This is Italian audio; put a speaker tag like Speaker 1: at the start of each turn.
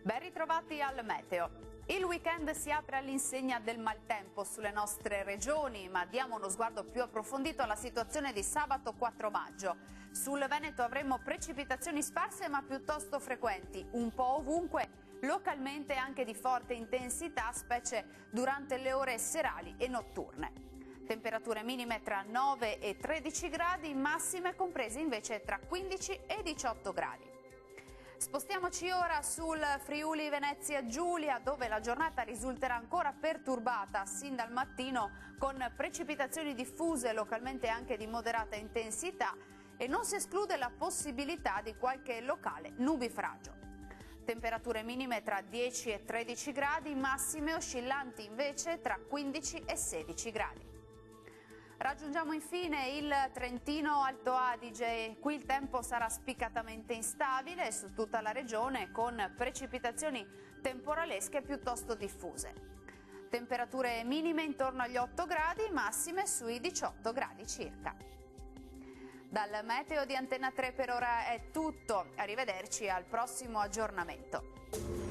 Speaker 1: Ben ritrovati al meteo. Il weekend si apre all'insegna del maltempo sulle nostre regioni, ma diamo uno sguardo più approfondito alla situazione di sabato 4 maggio. Sul Veneto avremo precipitazioni sparse ma piuttosto frequenti, un po' ovunque, localmente anche di forte intensità, specie durante le ore serali e notturne. Temperature minime tra 9 e 13 gradi, massime comprese invece tra 15 e 18 gradi. Spostiamoci ora sul Friuli Venezia Giulia, dove la giornata risulterà ancora perturbata sin dal mattino, con precipitazioni diffuse localmente anche di moderata intensità, e non si esclude la possibilità di qualche locale nubifragio. Temperature minime tra 10 e 13 gradi, massime oscillanti invece tra 15 e 16 gradi. Raggiungiamo infine il Trentino Alto Adige. Qui il tempo sarà spiccatamente instabile su tutta la regione, con precipitazioni temporalesche piuttosto diffuse. Temperature minime intorno agli 8 gradi, massime sui 18 gradi circa. Dal meteo di Antena 3 per ora è tutto. Arrivederci al prossimo aggiornamento.